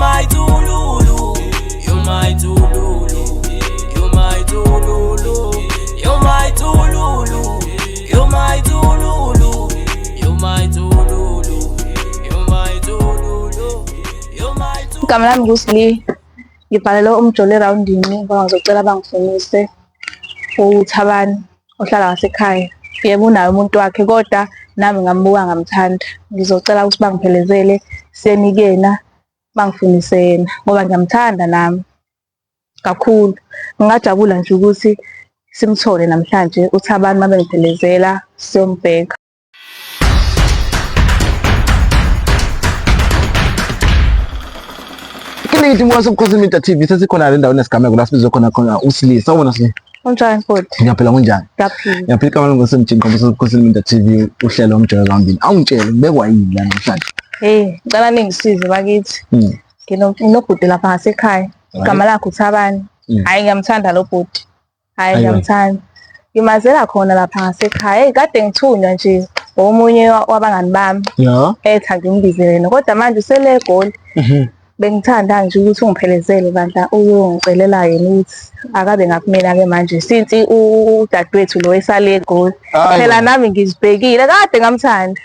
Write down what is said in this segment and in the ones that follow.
my Tululu, you're my Tululu, you're my Tululu, you're my Tululu, you're my Tululu, you're my Tululu, you're my Tululu, you're my Tululu. Igama lami nguSli. Ngibhalelwe umjolo erawundini ngoba ngizocela bangifunise uThabani ohlala ngasekhaya. Yebo unayo umuntu wakhe kodwa nami ngambuka ngamthanda. Ngizocela ukuthi bangiphelezele senikena bangifunise yena ngoba ngiyamthanda nami kakhulu. Ngingajabula nje ukuthi simthole namhlanje uThabani mabengiphelezela siyombheka. Ngithi mwase Ukhozi Media TV sesikhona le ndawo nesigameko la sibizwe khona uSli. Sawubona Sli. Unjani futhi? Ngiyaphila kunjani? Ngiyaphila. Ngiyaphila igama lami ngoSemjini Nkomo Ukhozi Media TV uhlelo umjolo erawundini. Awungitshele ngibekwa yini la namhlanje? Ngicela ningisize bakithi. Nginobhuti lapha ngasekhaya. Igama lakhe uThabani. Hayi ngiyamthanda lo bhuti. Hayi ngiyamthanda. Ngimazela khona lapha ngasekhaya. Kade ngithunywa nje omunye wabangani bami. Ya. Ethanda ngibizele yena kodwa manje usele eGoli. Bengithanda nje ukuthi ungiphelezele bandla uyongicelela yena ukuthi akabe ngakumina ke manje since udadewethu lo esale eGoli. Phela nami ngizibhekile kade ngamthanda.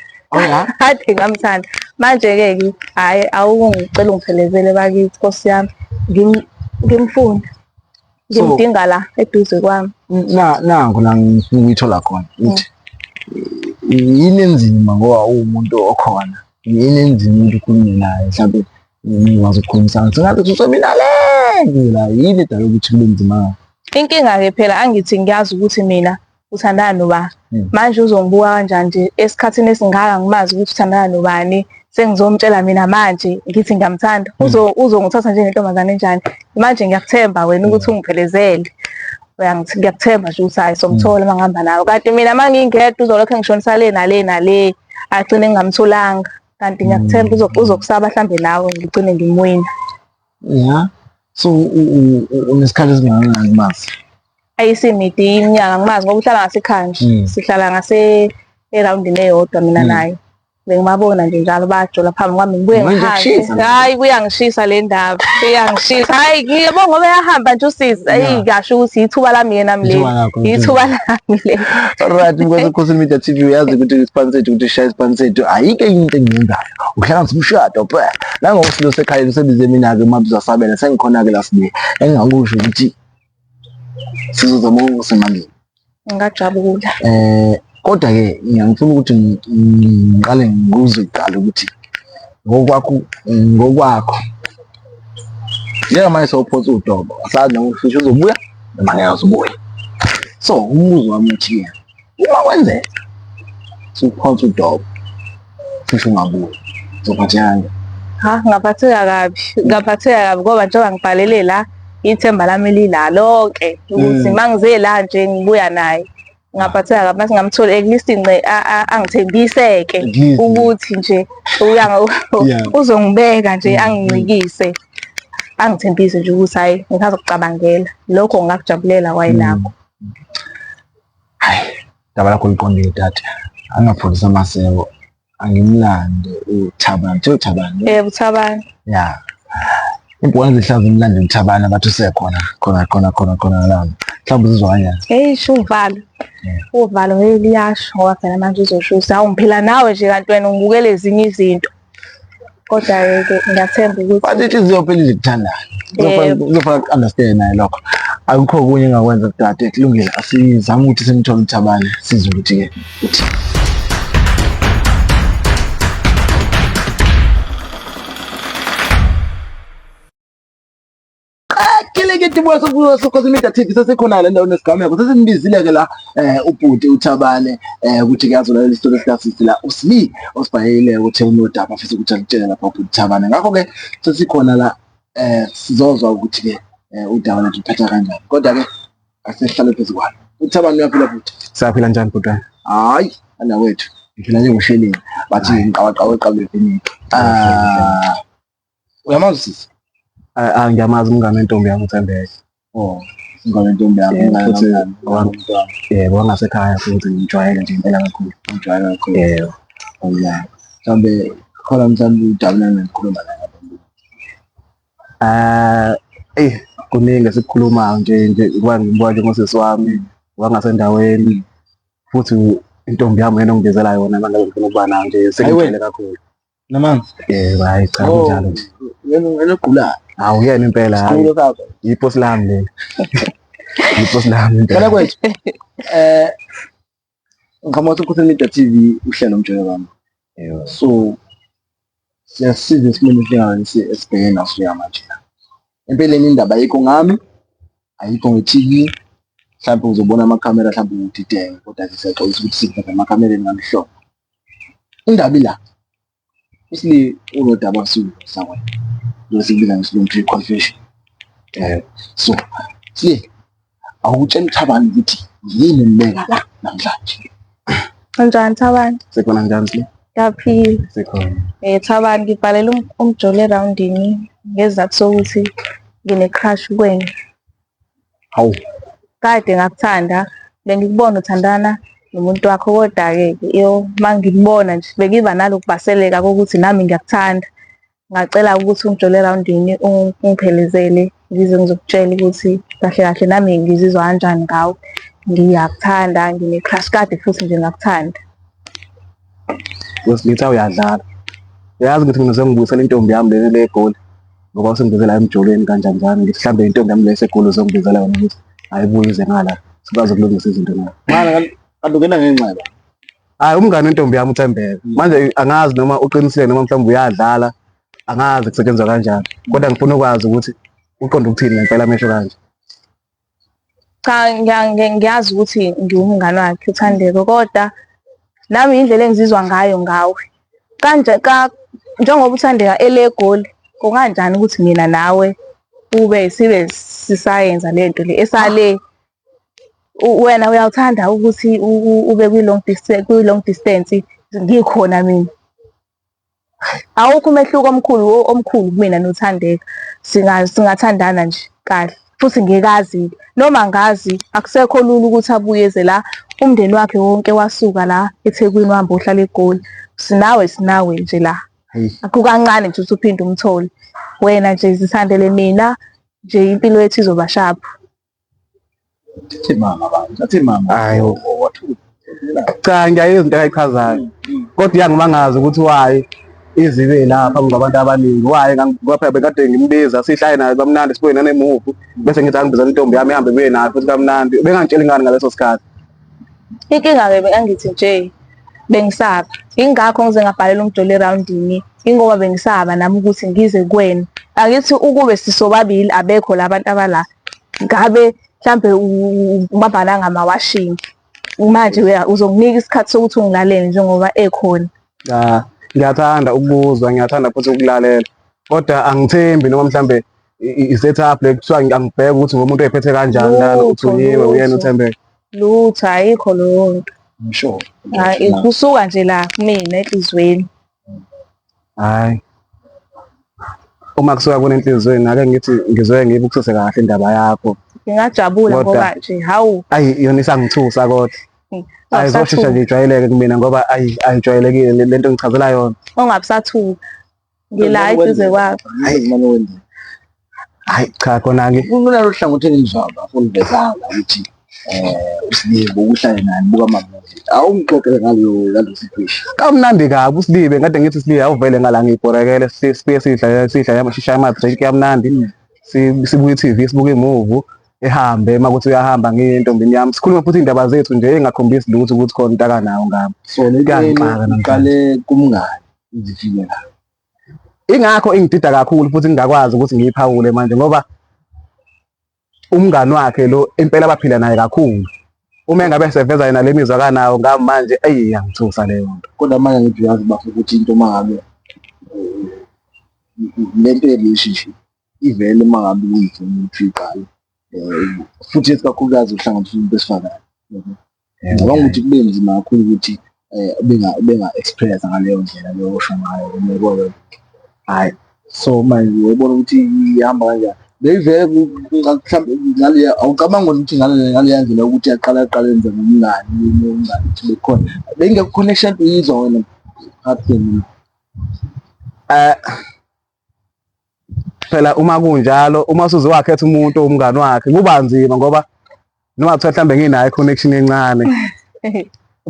Kade ngamthanda. Manje ke hayi awungicela ungiphelezele bakithi Nkosi yami. Ngimfuna. Ngimdinga la eduze kwami. Nangu la ngifuna ukuyithola khona. Uthi yini enzima ngoba umuntu okhona. Yini enzima ukuthi ukhulume naye mhlawumbe ngikwazi ukukhulumisana singathi usemina le la yini dala ukuthi kube nzima. Inkinga ke phela angithi ngiyazi ukuthi mina uthandana noba manje uzongibuka kanjani nje esikhathini esingaka ngimazi ukuthi uthandana nobani sengizomtshela mina manje ngithi ngiyamthanda uzongithatha njengentombazane enjani manje ngiyakuthemba wena ukuthi ungiphelezele uyangithi ngiyakuthemba nje ukuthi hayi somthola mangihamba nawe kanti mina mangingedwa uzolokho ngishonisa le nale agcine ngingamtholanga kanti ngiyakuthemba uzokusaba mhlambe nawe ngigcine ngimwina. Yeah. So unesikhathi esingakanani mazi? Ayisimidi iminyaka ngimazi ngoba uhlala ngasekhaya nje. Sihlala erawundini eyodwa mina naye. Bengimabona nje njalo bajola phambi kwami ngibuye ngihambe. Hayi kuyangishisa le ndaba. Kuyangishisa. Hayi ngiyabonga ngoba yahamba nje usisi. Ayi kasho ukuthi ithuba lami yena nami le. Ithuba lami le. Alright ngoba Ukhozi Media TV uyazi ukuthi isiponsor ukuthi share sponsor ayike into engiyenzayo. Uhlanganisa umshado phela. La ngosilo sekhaya usebize mina ke mabuza sabela sengikhona ke la sibe. Engingakusho ukuthi sizozama ukusemandleni. Ngajabula. Kodwa ke ngiyangifuna ukuthi ngiqale ngikuze kuqala ukuthi ngokwakho manje sawuphotha uDobo asazi noma ufisha uzobuya noma ngeke uzobuya. So umbuzo wami uthi uma kwenzeka siphotha uDobo ufisha ungabuya uzophatheka ngaphatheka kabi ngoba njengoba ngibhalele la ithemba lami lila lonke ukuthi mangize la nje ngibuya naye ngaphatheka kabi mase ngamthola ekulisting angithembiseke ukuthi nje uzongibeka nje angincikise angithembise nje ukuthi hayi ngikazokucabangela lokho ngingakujabulela kwayinakho. Hayi daba lakho liqondile tata angapholisa amaseko angimlande uThabani uThabani. uThabani. Yeah. Impona zihlaza umlando uThabani abathi usekhona khona la. Mhlawumbe uzizwa kanjani? Uvalo. Uvalo liyasho ngoba phela manje uzoshusa awungiphila nawe nje kanti wena ungibukele ezinye izinto. Kodwa ke ngiyathemba ukuthi bathi inhliziyo phela izikuthandayo. Uzofuna understand naye lokho. Akukho okunye engakwenza kudade kulungile asizama ukuthi simthole uThabani sizwe ukuthi ke uthi ngithi mwase Ukhozi Media TV sesikhona la ndawo nesigameko sesimbizile ke la ubhuti uThabani ukuthi kuyazolala isitori sikasisi la uSli osibhayile ukuthi unodaba afisa ukuthi akutshele lapha ubhuti uThabani ngakho ke sesikhona la sizozwa ukuthi ke udaba lethu liphatha kanjani kodwa ke asihlale phezulu kwalo. uThabani uyaphila futhi? Siyaphila njani futhi? Hayi anawethu ngiphila nje ngosheleni bathi ngiqhawaqhawe eqabeni. Uyamazi sisi? Ngiyamazi umngane wentombi yami uThembeke. Umngane wentombi yami futhi yebo wangasekhaya futhi ngijwayele nje impela kakhulu. Ngijwayele kakhulu. Yebo. Mhlawumbe khona mhlawumbe ujabulana nokukhuluma naye. Kuningi esikukhulumayo nje kuba ngibuka njengosisi wami wangasendaweni futhi intombi yami yena ongibizela yona manje ngifuna ukuba nayo nje sengigcwele kakhulu. Namanzi. Hayi cha kunjalo nje. Yena ogulayo. Hawu uyena impela hayi. Iphosi lami leli. Iphosi lami impela. Kana kwethu. Ngikhamuthi ku-Social Media TV uhlelo umjolo wami. So siyasiza isimeni esingakanisi esibhekene naso manje. Empeleni indaba ayikho ngami, ayikho nge-TV. Mhlawumbe uzobona amakhamera mhlawumbe udideke kodwa siyaxolisa ukuthi siveze amakamereni ngamhlobo. Indaba ila. Isli unodaba sakwe. Losibiza ngesilungu pre-confession. So Sli awutshela Thabani ukuthi yini mbeka la namhlanje. Kanjani Thabani? Sekhona njani Sli? Ngiyaphila. Sekhona. Thabani ngibhalela umjolo erroundini ngezathu sokuthi ngine-crush kuwena. Hawu. Kade ngakuthanda bengikubona uthandana nomuntu wakho kodwa-ke mangikubona nje bengiba nalokubhaseleka kokuthi nami ngiyakuthanda. Ngacela ukuthi umjolo erroundini ungiphelezele ngize ngizokutshela ukuthi kahle kahle nami ngizizwa kanjani ngawe. Ngiyakuthanda ngine-crush kade futhi nje ngakuthanda. Wesilitha uyadlala. Uyazi ukuthi mina sengibuyisela intombi yami le egoli ngoba usengibizela emjolweni kanjani njani ngithi mhlambe intombi yami le esegoli uzongibizela yona ukuthi ayibuyize ngala sikwazi ukulungisa izinto nayo. Manje kandungena ngenxeba. Hayi umngane wentombi yami uThembeka. Manje angazi noma uqinisile noma mhlawumbe uyadlala angazi kusetshenzwa kanjani. Kodwa ngifuna ukwazi ukuthi uqonda ukuthini ngempela amesho kanje. Cha ngiyazi ukuthi ngiwumngane wakhe uThandeka kodwa nami indlela engizizwa ngayo ngawe. Njengoba uThandeka elegoli kunganjani ukuthi mina nawe sibe sisayenza lento le esale wena uyawuthanda ukuthi ube kwi-long distance ngikhona mina. Awukho umehluko omkhulu kumina noThandeka. Singathandana nje kahle futhi ngikazi noma ngazi akusekho lula ukuthi abuyeze la umndeni wakhe wonke wasuka la eThekwini wahamba ohlala eGoli. Sinawe nje la. Akukancane nje uphinde umthole. Wena nje zithandele mina nje impilo yethu izoba sharp. Athi mama. Hayi wathu. Cha ngiyayizwa into ayichazayo. Kodwa iyangimangaza ukuthi wayi izibe lapha phambi kwabantu abaningi. Wayi ngoba bekade ngimbiza sihlaye naye kamnandi sibuye nanemuvu bese ngithi angibizana intombi yami ihambe kuye nayo futhi kamnandi. Bengangitshela ingane ngaleso sikhathi. Inkinga-ke bengangithi nje bengisaba. Ingakho ngize ngabhalela umjolo erroundini. Ingoba bengisaba nami ukuthi ngize kuwena. Angithi ukube sisobabili abekho labantu abala. Ngabe mhlambe ubabhala ngamawashing. Manje uzonginika isikhathi sokuthi ungilalele njengoba ekhona. Ngiyathanda ukubuzwa, ngiyathanda futhi ukulalela. Kodwa angithembi noma mhlambe i-setup le kuthiwa angibheke ukuthi ngomuntu oyiphethe kanjani lana uthunyiwe uyena uThembeka. Lutho ayikho leyo nto. Ngisho. Hayi kusuka nje la kumina enhlizweni. Hayi. Uma kusuka kunenhlizweni ake ngithi ngizoye ngibe ukususe kahle indaba yakho. Ngingajabula ngoba nje hawu. Ayi yona isangithusa kodwa. Ayizoshesha nje ijwayeleke kumina ngoba ayijwayelekile lento engichazela yona. Ongabusathuka. Ngila eduze kwakho. Hayi manje wenza. Hayi cha khona-ke. Kunalo hlangotheni ngizwaba afuna uvezana ukuthi uSlibe ukuhlala nani buka mamuzi. Awungixoxele ngalo situation. Kamnandi kabi uSlibe ngade ngithi Slibe awuvele ngala ngibhorekele sibuye sidla yamashisha ama-drink yamnandi. Sibuye i-TV sibuke imuvu ehambe makuthi uyahamba ngentombini yami. Sikhuluma futhi indaba zethu nje engakhombisi lutho ukuthi khona into akanawo ngami. So ngiqale kumngane izifike la. Ingakho ingidida kakhulu futhi ngingakwazi ukuthi ngiyiphawule manje ngoba umngani wakhe lo impela baphila naye kakhulu. Uma engabe seveza yena lemizwa kanawo ngami manje iyangithusa leyo nto. Kodwa manje ngithi uyazi bafuna ukuthi into mangabe lento relationship ivele mangabe uyifuna ukuthi iqale futhi esikakhulukazi uhlanganiswa umuntu besifazane. Ngicabanga ukuthi kube nzima kakhulu ukuthi benga express ngaleyo ndlela leyo osho ngayo ngoba hayi so manje uyabona ukuthi ihamba kanjani. Beyivele mhlawumbe ngale awucabanga ukuthi ngale ndlela ukuthi yaqala enze ngomngani ukuthi bekhona bengekho connection uyizwa wena happen. phela uma kunjalo uma usuze wakhetha umuntu owumngani wakhe kuba nzima ngoba noma kuthiwa mhlambe nginayo i-connection encane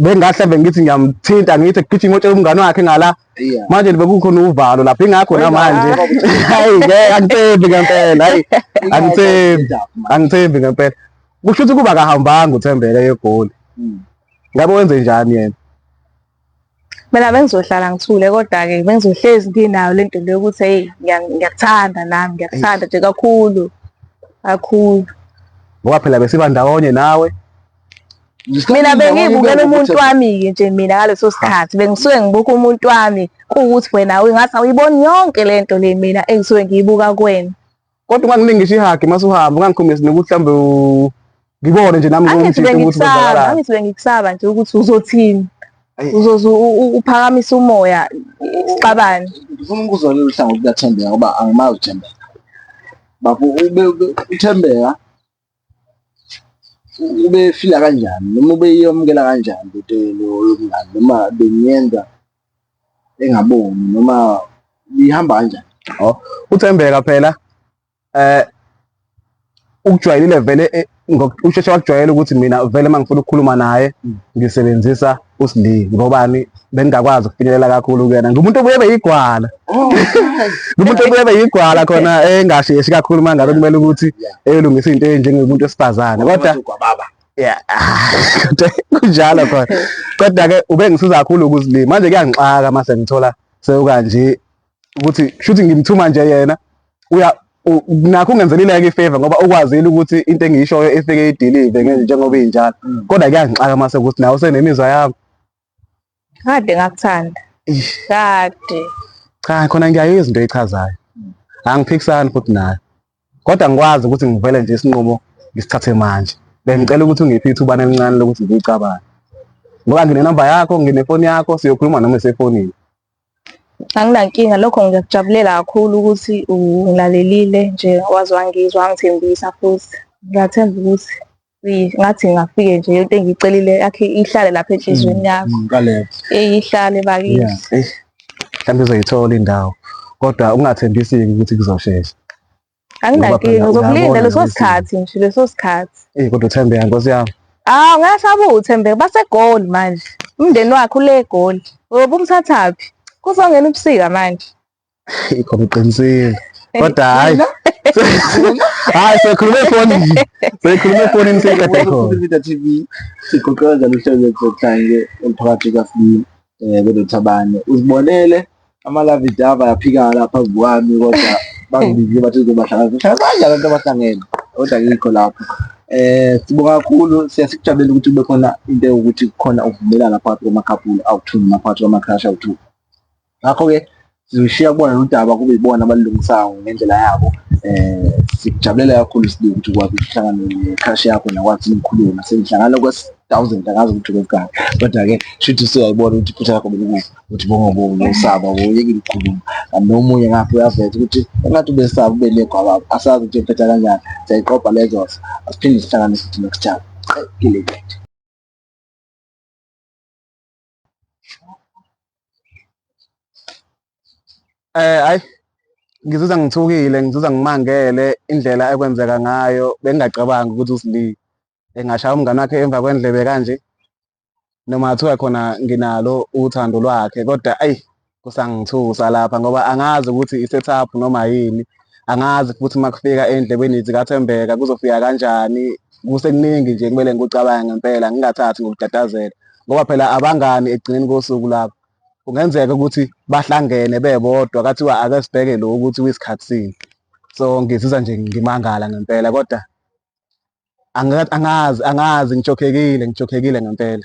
bengahle ngithi ngiyamthinta ngithi gijima utshela umngani wakhe ngala manje bekukhona uvalo lapha ingakho namanje hayi ngeke angithembi ngempela hayi angithembi ngempela kusho ukuthi kuba kahambanga uThembeka yegoli ngabe wenze njani yena mina bengizohlala ngithule kodwa-ke bengizohlezi nginayo lento leyo ukuthi hey ngiyakuthanda nami ngiyakuthanda nje kakhulu ngoba phela besiba ndawonye nawe mina bengibukela umuntu wami-ke nje mina ngaleso sikhathi bengisuke ngibuka umuntu wami kuwukuthi wena ngathi awuyiboni yonke lento le mina engisuke ngiyibuka kuwena kodwa unganginingisha ihagi mase uhamba ungangikhombisi nokuthi mhlawumbe ngibone nje nami angithi bengikusaba nje ukuthi uzothini uzoze uphakamise umoya sixabane. Ngifuna ukuzolela uhlangothi lukaThembeka ngoba angimazi uThembeka bafo uThembeka ubefila kanjani noma ubeyamukela kanjani into yomngane noma bengiyenza engaboni noma ihamba kanjani. uThembeka phela ukujwayelile vele usheshe wakujwayela ukuthi mina vele mangifuna ukukhuluma naye ngisebenzisa uSli ngobani bengingakwazi ukufinyelela kakhulu kuyena ngumuntu obuye beyigwala ngumuntu obuye beyigwala khona engasheshi kakhulu mangabe kumele ukuthi elungise into enjengomuntu wesifazane kodwa kunjalo khona kodwa-ke ubengisiza kakhulu ukuSli manje kuyangixaka mase ngithola sewukanje ukuthi shuthi ngimthuma nje yena nakho ungenzelile-ke ifavor ngoba ukwazile ukuthi into engiyishoyo efike idilive njengoba injalo kodwa kuyangixaka mase ukuthi nawe usenemizwa yami kade ngakuthanda kade cha khona ngiyayizwa into eyichazayo angiphikisani futhi nayo kodwa ngikwazi ukuthi ngivele nje isinqumo ngisithathe manje bengicela ukuthi ungiphe ithuba elincane lokuthi ngiyicabange ngoba nginenamba yakho nginefoni yakho siyokhuluma noma esefonini. Anginankinga lokho ngiyakujabulela kakhulu ukuthi ungilalelile nje wazi wangizwa wangithembisa futhi ngiyathemba ukuthi ngathi ngafike nje into engiyicelile yakhe ihlale lapha enhlizweni yakho ihlale bakini mhlawumbe uzoyithola indawo kodwa ungathembisi ukuthi kuzoshesha. Anginankinga uzokulinda leso sikhathi nje leso sikhathi kodwa uThembeka nkosi yami ngiyasaba uThembeka basegoli manje umndeni wakhe ule egoli ubumthathaphi kuzongena ubusika manje ikho ngiqinisile kodwa hayi sekhulume efonini seqede khona TV siqoqoza luhlelo lokuhlanje emphakathi kaSli kweDothabane uzibonele amalavidava yaphika lapha kwami kodwa bangibizile bathi uzobahlangana kanjani abantu abahlangene kodwa ngikho lapho sibonga kakhulu siyasikujabulela ukuthi kube khona into yokuthi kukhona ukuvumelana phakathi kwamakhaphuli awu-2 phakathi kwamakhashi awu-2 ngakho-ke sizoshiya kubona nodaba kube ibona abalungisayo ngendlela yabo sikujabulela kakhulu Sli ukuthi ukwazi ukuhlangana nekhashi yakho nakwazi ukukhuluma senihlangana kwe-1000 angazi ukuthi kwesikazi kodwa-ke shuthi usuyayibona ukuthi iphutha lakho belukuphi ukuthi bongobo usaba uyekile ukukhuluma nomunye ngapho uyaveza ukuthi engathi ubesaba ube negwaba asazi ukuthi uphetha kanjani siyayiqopha lezo asiphinde sihlangane futhi next time kileke. Hayi ngizizwa ngithukile ngizizwa ngimangele indlela ekwenzeka ngayo bengingacabangi ukuthi uSli engashaya umngane wakhe emva kwendlebe kanje noma kuthiwa khona nginalo uthando lwakhe kodwa kusangithusa lapha ngoba angazi ukuthi i-setup noma yini angazi futhi makufika endlebeni zikaThembeka kuzofika kanjani kusekuningi nje kumele ngikucabange ngempela ngingathathi ngokutatazela ngoba phela abangani ekugcineni kosuku lapho kungenzeka ukuthi bahlangene bebodwa kathiwa ake sibheke lo ukuthi uyisikhathi sini so ngizizwa nje ngimangala ngempela kodwa angazi ngijokhekile ngempela.